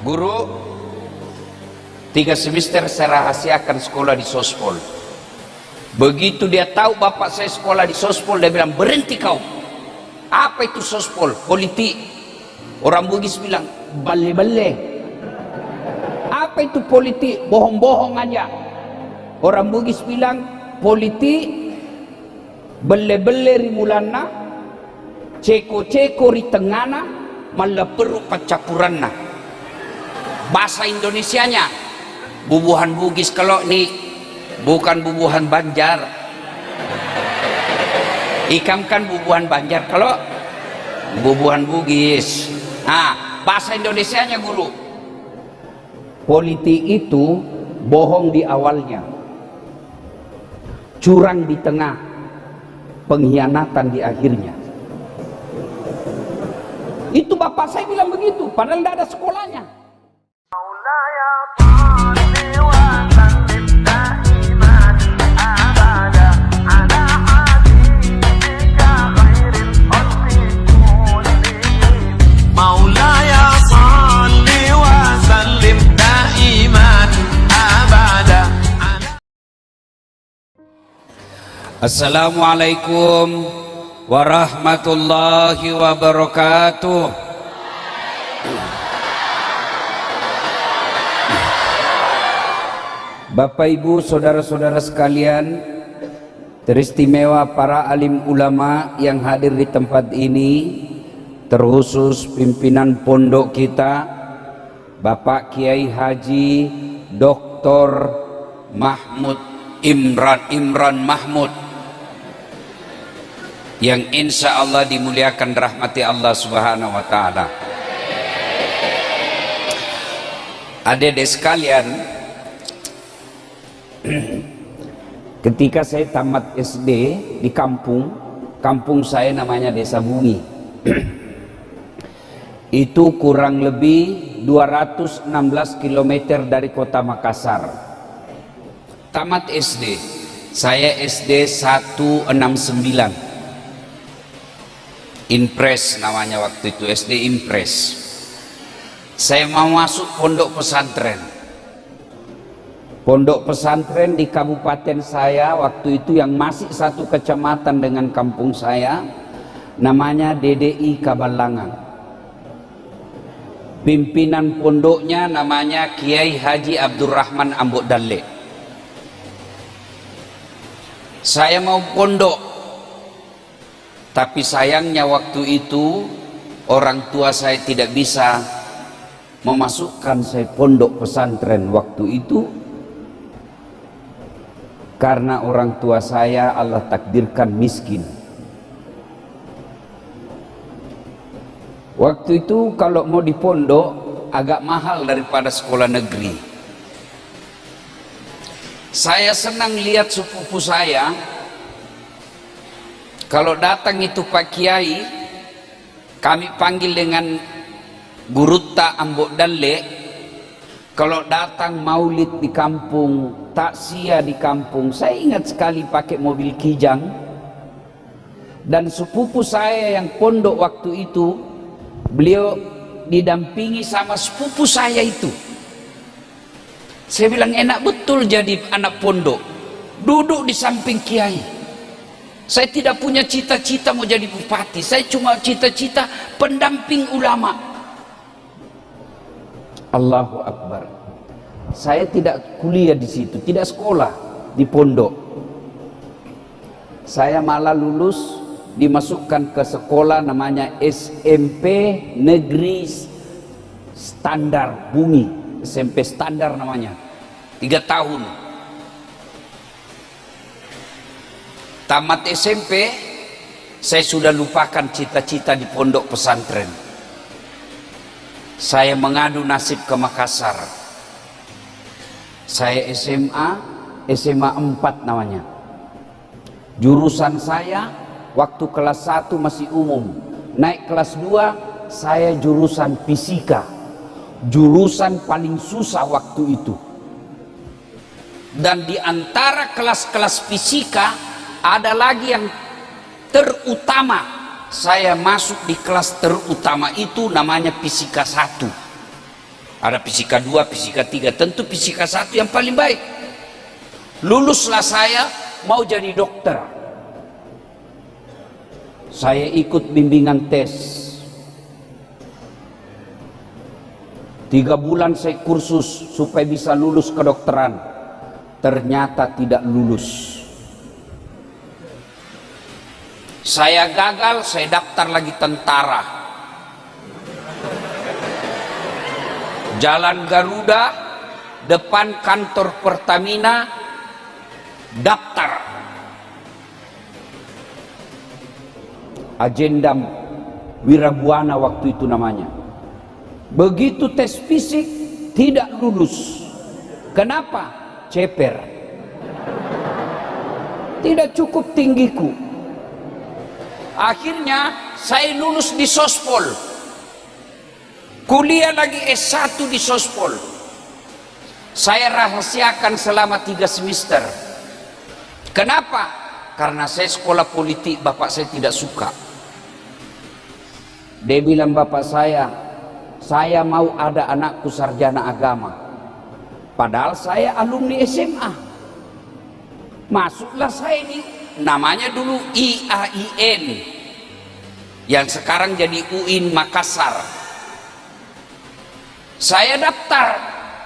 Guru 3 semester saya rahasiakan sekolah di Sospol. Begitu dia tahu bapak saya sekolah di Sospol, dia bilang, berhenti kau. Apa itu Sospol? Politik. Orang Bugis bilang, bale-bale. Apa itu politik? Bohong-bohong aja. Orang Bugis bilang, politik bele-bele rimulana, ceko-ceko ri tengana, malah perlu pacapuranna. Bahasa Indonesianya, bubuhan Bugis kalau nih, bukan bubuhan Banjar. Ikam kan bubuhan Banjar, kalau bubuhan Bugis. Nah, bahasa Indonesianya guru, politik itu bohong di awalnya, curang di tengah, pengkhianatan di akhirnya. Itu bapak saya bilang begitu, padahal tidak ada sekolahnya. Assalamualaikum warahmatullahi wabarakatuh. Bapak Ibu, saudara-saudara sekalian, teristimewa para alim ulama yang hadir di tempat ini, terkhusus pimpinan pondok kita, Bapak Kiai Haji Dr. Mahmud Imran Mahmud, yang insya Allah dimuliakan rahmati Allah subhanahu wa ta'ala. Adik-adik sekalian, ketika saya tamat SD di kampung saya namanya Desa Bungi, itu kurang lebih 216 km dari kota Makassar. Tamat SD, saya SD 169, Impres namanya waktu itu, SD Impres. Saya mau masuk pondok pesantren. Pondok pesantren di kabupaten saya waktu itu yang masih satu kecamatan dengan kampung saya, namanya DDI Kabalangan. Pimpinan pondoknya namanya Kiai Haji Abdurrahman Ambok Dalle. Saya mau pondok, tapi sayangnya waktu itu orang tua saya tidak bisa memasukkan saya pondok pesantren waktu itu, karena orang tua saya Allah takdirkan miskin. Waktu itu kalau mau di pondok agak mahal daripada sekolah negeri. Saya senang lihat sepupu saya, kalau datang itu Pak Kiai, kami panggil dengan Gurutta Ambok Dalle. Kalau datang maulid di kampung, takziah di kampung, saya ingat sekali pakai mobil kijang. Dan sepupu saya yang pondok waktu itu, beliau didampingi sama sepupu saya itu. Saya bilang enak betul jadi anak pondok, duduk di samping Kiai. Saya tidak punya cita-cita mau jadi bupati, saya cuma cita-cita pendamping ulama. Allahu Akbar. Saya tidak kuliah di situ, tidak sekolah di pondok. Saya malah lulus dimasukkan ke sekolah namanya SMP Negeri Standar Bungi, SMP Standar namanya, 3 tahun. Tamat SMP, saya sudah lupakan cita-cita di pondok pesantren. Saya mengadu nasib ke Makassar. Saya SMA 4 namanya. Jurusan saya waktu kelas 1 masih umum. Naik kelas 2, saya jurusan fisika. Jurusan paling susah waktu itu. Dan di antara kelas-kelas fisika, ada lagi yang terutama. Saya masuk di kelas terutama itu namanya fisika 1. Ada fisika 2, fisika 3, tentu fisika 1 yang paling baik. Luluslah saya, mau jadi dokter. Saya ikut bimbingan tes. 3 bulan saya kursus supaya bisa lulus kedokteran. Ternyata tidak lulus. Saya gagal, saya daftar lagi tentara. Jalan Garuda, depan kantor Pertamina, daftar. Agenda Wirabuana waktu itu namanya. Begitu tes fisik tidak lulus. Kenapa? Ceper. Tidak cukup tinggiku. Akhirnya saya lulus di Sospol. Kuliah lagi S1 di Sospol. Saya rahasiakan selama 3 semester. Kenapa? Karena saya sekolah politik, bapak saya tidak suka. Dia bilang bapak saya mau ada anakku sarjana agama. Padahal saya alumni SMA. Masuklah saya ini, namanya dulu IAIN, yang sekarang jadi UIN Makassar. Saya daftar,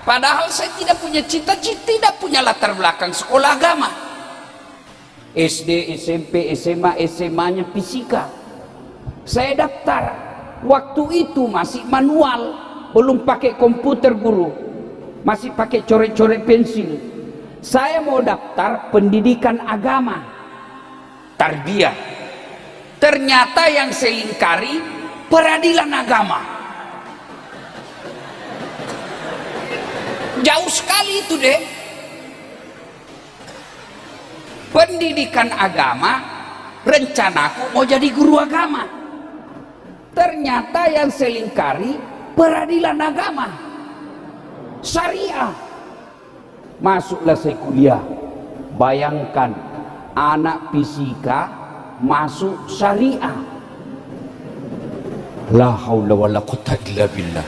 padahal saya tidak punya cita-cita, tidak punya latar belakang sekolah agama. SD, SMP, SMA, SMA-nya fisika. Saya daftar, waktu itu masih manual, belum pakai komputer guru, masih pakai coret-coret pensil. Saya mau daftar pendidikan agama, tarbiyah. Ternyata yang saya lingkari peradilan agama. Jauh sekali itu deh. Pendidikan agama, rencanaku mau jadi guru agama. Ternyata yang saya lingkari peradilan agama, syariah. Masuklah saya kuliah. Bayangkan anak fisika masuk syariah. La haula wala quwwata illa billah.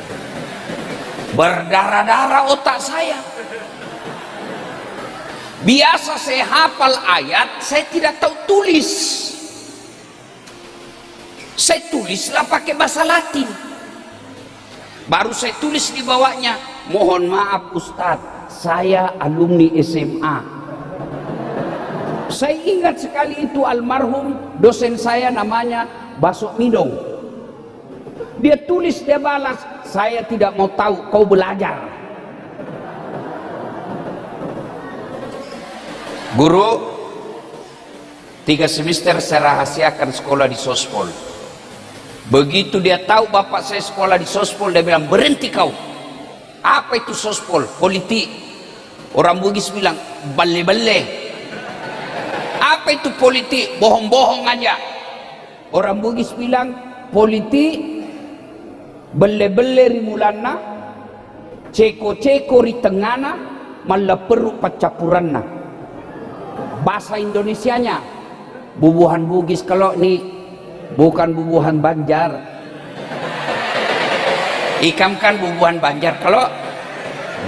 Berdarah-darah otak saya. Biasa saya hafal ayat, saya tidak tahu tulis. Saya tulislah pakai bahasa Latin. Baru saya tulis di bawahnya, mohon maaf Ustadz, saya alumni SMA. Saya ingat sekali itu almarhum dosen saya namanya Basok Midong. Dia tulis, dia balas, saya tidak mau tahu, kau belajar. Guru, 3 semester saya rahasiakan sekolah di Sospol. Begitu dia tahu bapak saya sekolah di Sospol, dia bilang, berhenti kau. Apa itu Sospol? Politik. Orang Bugis bilang, bale-bale. Apa itu politik? Bohong-bohong aja. Orang Bugis bilang, politik, bele-bele rimulana, ceko-ceko ritengana, malaperu pacapuranna. Bahasa Indonesianya, bubuhan Bugis. Kalau ini bukan bubuhan Banjar. Ikam kan bubuhan Banjar, kalau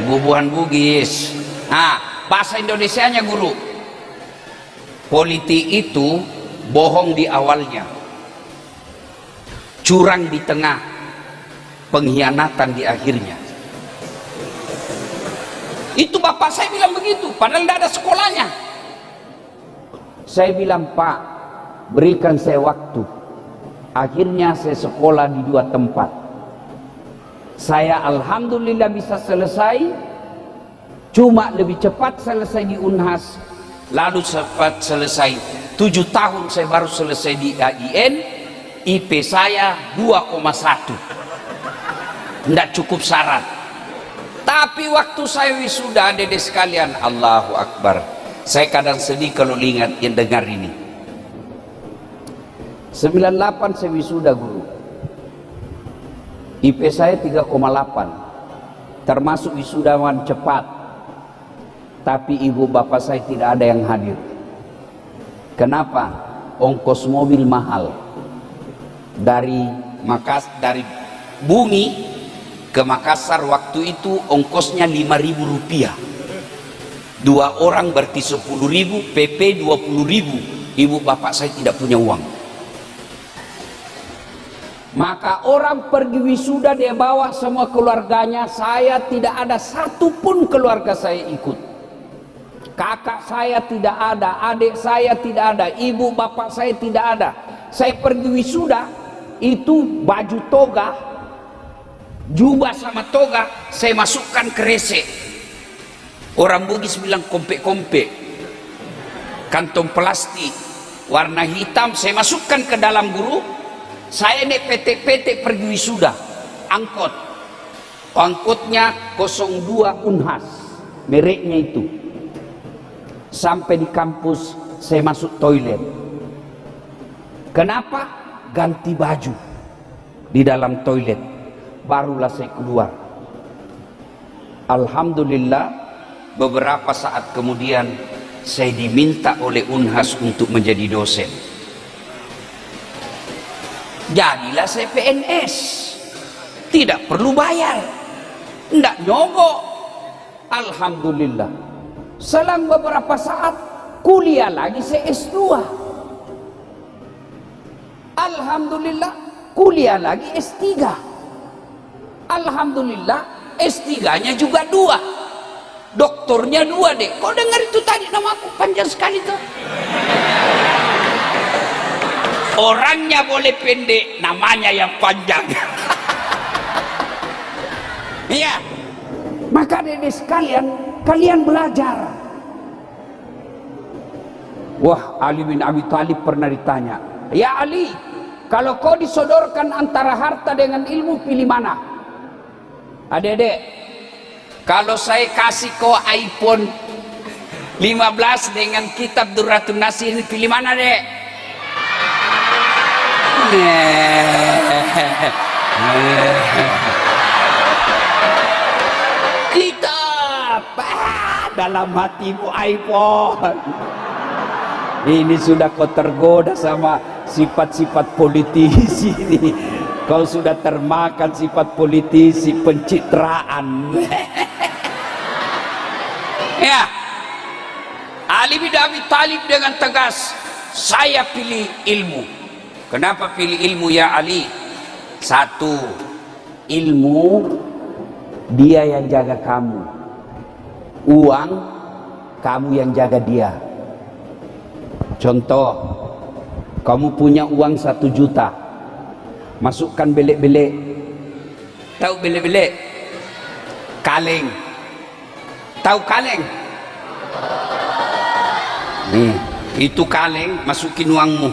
bubuhan Bugis. Nah, bahasa Indonesianya guru, politik itu bohong di awalnya, curang di tengah, pengkhianatan di akhirnya. Itu bapak saya bilang begitu, padahal tidak ada sekolahnya. Saya bilang, Pak, berikan saya waktu. Akhirnya saya sekolah di 2 tempat. Saya alhamdulillah bisa selesai, cuma lebih cepat selesai di Unhas, lalu cepat selesai 7 tahun saya baru selesai di AIN. IP saya 2,1, tidak cukup syarat. Tapi waktu saya wisuda, adik-adik sekalian, Allahu Akbar, saya kadang sedih kalau ingat yang dengar ini. 98 saya wisuda guru, IP saya 3,8, termasuk wisudawan cepat. Tapi ibu bapak saya tidak ada yang hadir. Kenapa? Ongkos mobil mahal. Dari Bumi ke Makassar waktu itu ongkosnya 5.000 rupiah. 2 orang berarti 10.000, PP 20.000. Ibu bapak saya tidak punya uang. Maka orang pergi wisuda, dia bawa semua keluarganya. Saya tidak ada satupun keluarga saya ikut. Kakak saya tidak ada, adik saya tidak ada, ibu bapak saya tidak ada. Saya pergi wisuda, itu baju toga, jubah sama toga, saya masukkan ke rese. Orang Bugis bilang kompek-kompek, kantong plastik warna hitam, saya masukkan ke dalam guru. Saya naik PT-PT pergi wisuda, angkot. Angkotnya 02 Unhas, mereknya itu. Sampai di kampus saya masuk toilet. Kenapa? Ganti baju di dalam toilet, barulah saya keluar. Alhamdulillah, beberapa saat kemudian saya diminta oleh Unhas untuk menjadi dosen. Jadilah saya PNS, tidak perlu bayar, tidak nyogok. Alhamdulillah, selang beberapa saat kuliah lagi saya S2. Alhamdulillah, kuliah lagi S3. Alhamdulillah, S3-nya juga 2, doktornya 2 deh. Kau dengar itu tadi namaku panjang sekali tuh. Orangnya boleh pendek, namanya yang panjang. Iya. Maka adik sekalian, kalian belajar. Wah, Ali bin Abi Thalib pernah ditanya, "Ya Ali, kalau kau disodorkan antara harta dengan ilmu, pilih mana?" Adik-adik, kalau saya kasih kau iPhone 15 dengan kitab Durratun Nasih, pilih mana, Dek? Kitab dalam hatimu iPhone. Ini sudah kau tergoda sama sifat-sifat politisi ini. Kau sudah termakan sifat politisi, pencitraan. Ya, Ali bin Abi Thalib dengan tegas, saya pilih ilmu. Kenapa pilih ilmu ya Ali? 1, ilmu dia yang jaga kamu, uang kamu yang jaga dia. Contoh, kamu punya uang 1 juta, masukkan belek-belek. Tahu belek-belek? Kaleng. Tahu kaleng? Nih, itu kaleng, masukin uangmu.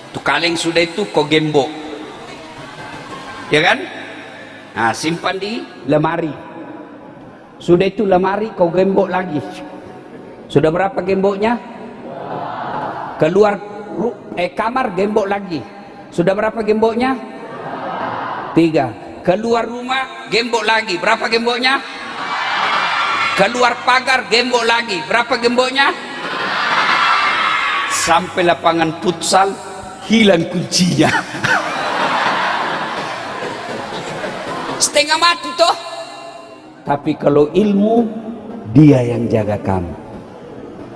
Itu kaleng sudah, itu kau gembok, ya kan? Nah, simpan di lemari. Sudah itu lemari kau gembok lagi. Sudah berapa gemboknya? Keluar kamar gembok lagi. Sudah berapa gemboknya? 3. Keluar rumah gembok lagi. Berapa gemboknya? Keluar pagar gembok lagi. Berapa gemboknya? Sampai lapangan futsal hilang kuncinya. Setengah mati toh. Tapi kalau ilmu, dia yang jaga kamu.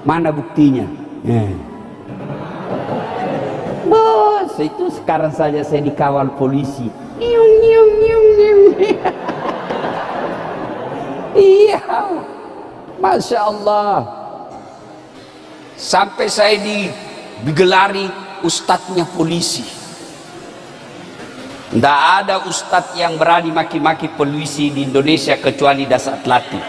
Mana buktinya? Bos, itu sekarang saja saya dikawal polisi. Iya, Masya Allah. Sampai saya digelari ustadznya polisi. Tidak ada ustadz yang berani maki-maki polisi di Indonesia kecuali Dasar Tlati.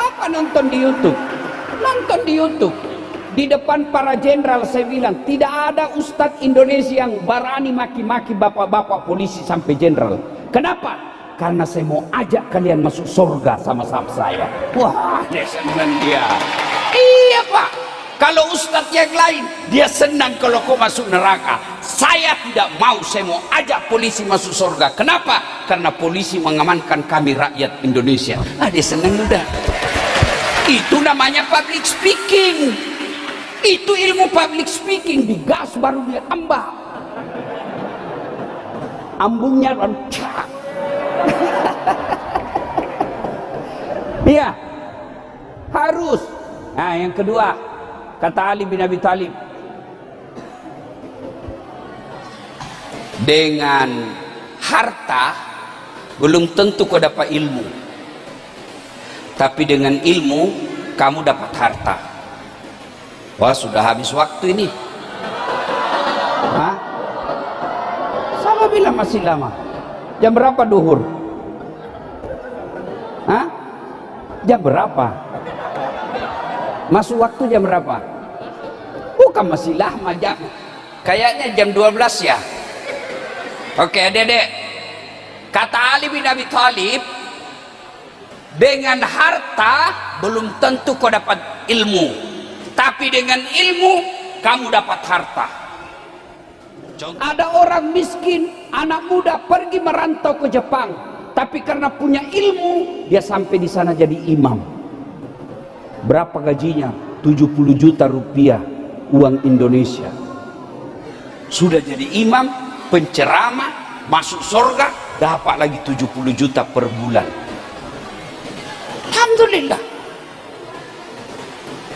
Bapak nonton di YouTube. Nonton di YouTube. Di depan para jenderal saya bilang, tidak ada ustadz Indonesia yang berani maki-maki bapak-bapak polisi sampai jenderal. Kenapa? Karena saya mau ajak kalian masuk surga sama-sama saya. Wah, dia senang dia. Iya Pak, kalau ustadz yang lain dia senang kalau kau masuk neraka. Saya tidak mau, saya mau ajak polisi masuk surga. Kenapa? Karena polisi mengamankan kami rakyat Indonesia. Dia senang udah. Itu namanya public speaking. Itu ilmu public speaking, digas baru dia tambah. ambungnya iya, harus. Nah, yang kedua, kata Ali bin Abi Thalib, dengan harta belum tentu kau dapat ilmu, tapi dengan ilmu kamu dapat harta. Wah, sudah habis waktu ini. Hah? Sama bilang masih lama. Jam berapa duhur? Hah? Jam berapa? Masuk waktu jam berapa? Bukan masih lama jam. Kayaknya jam 12 ya. Oke, adik-adik. Kata Ali bin Abi Thalib, dengan harta belum tentu kau dapat ilmu, tapi dengan ilmu kamu dapat harta. Ada orang miskin, anak muda pergi merantau ke Jepang, tapi karena punya ilmu dia sampai di sana jadi imam. Berapa gajinya? 70 juta rupiah uang Indonesia. Sudah jadi imam, penceramah, masuk surga, dapat lagi 70 juta per bulan. Alhamdulillah.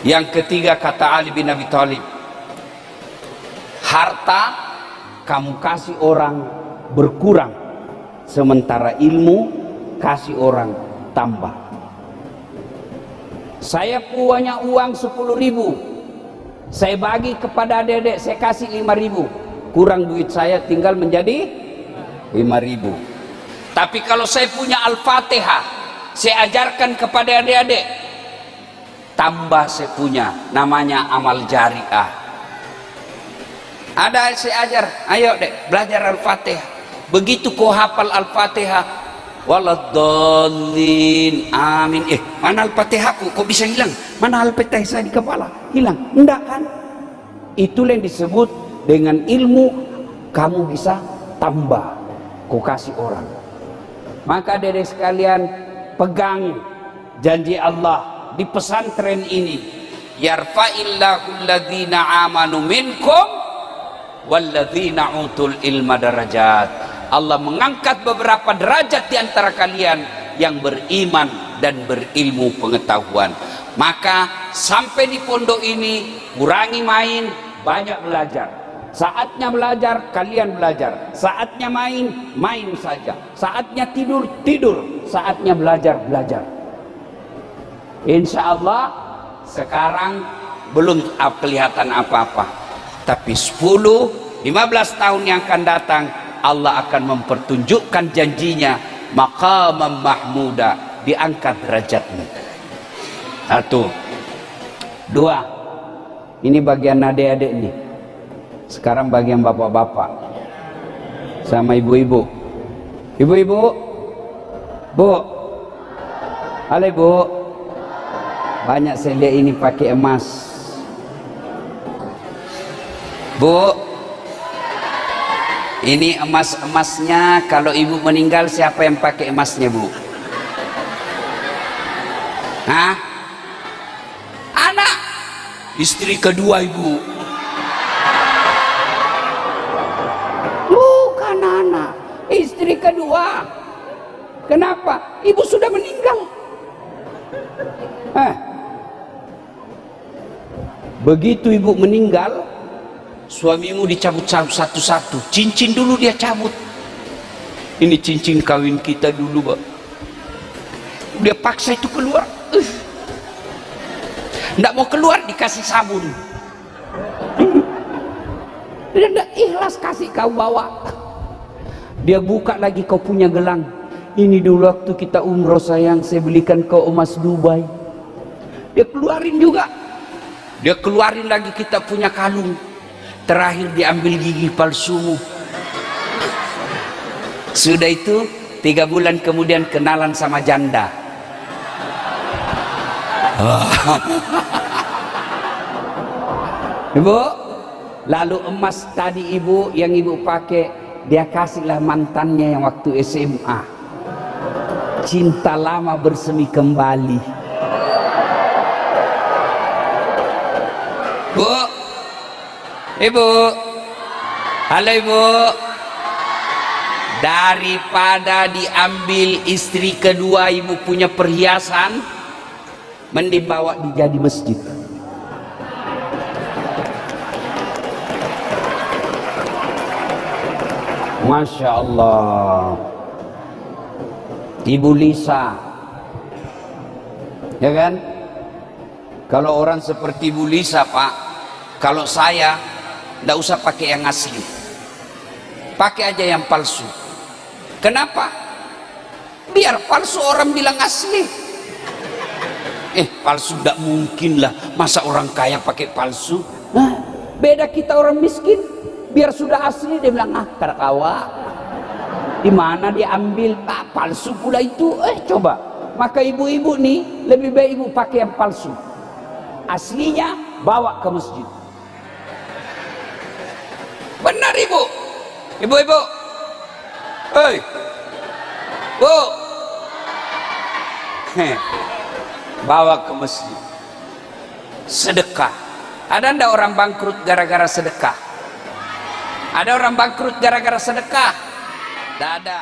Yang ketiga, kata Ali bin Abi Thalib, harta kamu kasih orang berkurang, sementara ilmu kasih orang tambah. Saya punya uang 10.000, saya bagi kepada adik-adik, saya kasih 5.000, kurang duit saya tinggal menjadi 5.000. Tapi kalau saya punya Al-Fatihah, saya ajarkan kepada adik-adik, tambah saya punya, namanya amal jariah. Ada saya ajar, ayo dek belajar Al-Fatihah. Begitu kau hafal Al-Fatihah, waladdallin, amin. Mana Al-Fatihahku? Kok bisa hilang? Mana Al-Fatihah saya di kepala? Hilang? Enggak kan? Itulah yang disebut dengan ilmu kamu bisa tambah, kau kasih orang. Maka dedek sekalian, pegang janji Allah di pesantren ini, yarfa'illahu alladhina amanu minkum walladzina utul ilma darajat. Allah mengangkat beberapa derajat di antara kalian yang beriman dan berilmu pengetahuan. Maka sampai di pondok ini kurangi main, banyak belajar. Saatnya belajar, kalian belajar. Saatnya main, main saja. Saatnya tidur, tidur. Saatnya belajar, belajar. Insya Allah sekarang belum kelihatan apa-apa, tapi 10-15 tahun yang akan datang Allah akan mempertunjukkan janjinya, maqamam mahmuda, diangkat derajatmu. Satu. Dua, ini bagian adik-adik nih. Sekarang bagian bapak-bapak sama ibu-ibu. Ibu-ibu, bu, halo ibu. Banyak saya lihat ini pakai emas. Bu, ini emas-emasnya. Kalau ibu meninggal siapa yang pakai emasnya, bu? Hah? Anak, istri kedua ibu. Bukan anak, istri kedua. Kenapa? Ibu sudah meninggal. Begitu ibu meninggal, suamimu dicabut-cabut satu-satu. Cincin dulu dia cabut. Ini cincin kawin kita dulu, Pak. Dia paksa itu keluar. Nggak mau keluar, dikasih sabun. Dia tidak ikhlas kasih kau bawa. Dia buka lagi, kau punya gelang. Ini dulu waktu kita umroh sayang, saya belikan kau emas Dubai. Dia keluarin juga. Dia keluarin lagi, kita punya kalung. Terakhir diambil gigi palsumu. Sudah itu 3 bulan kemudian kenalan sama janda. Ibu, lalu emas tadi ibu yang ibu pakai, dia kasihlah mantannya yang waktu SMA. Cinta lama bersemi kembali. Bu, ibu, halo ibu, Daripada diambil istri kedua ibu punya perhiasan, mending bawa dijadi masjid. Masya Allah. Ibu Lisa, ya kan? Kalau orang seperti Ibu Lisa, Pak, kalau saya nggak usah pakai yang asli, pakai aja yang palsu. Kenapa? Biar palsu orang bilang asli. Palsu nggak mungkin lah, masa orang kaya pakai palsu? Nah, beda kita orang miskin, biar sudah asli dia bilang karakawa. Di mana diambil? Palsu pula itu. Coba, maka ibu-ibu nih lebih baik ibu pakai yang palsu, aslinya bawa ke masjid. Benar ibu, ibu-ibu, hei bu, bawa ke masjid. Sedekah. Ada ndak orang bangkrut gara-gara sedekah? Ada orang bangkrut gara-gara sedekah? Tidak ada.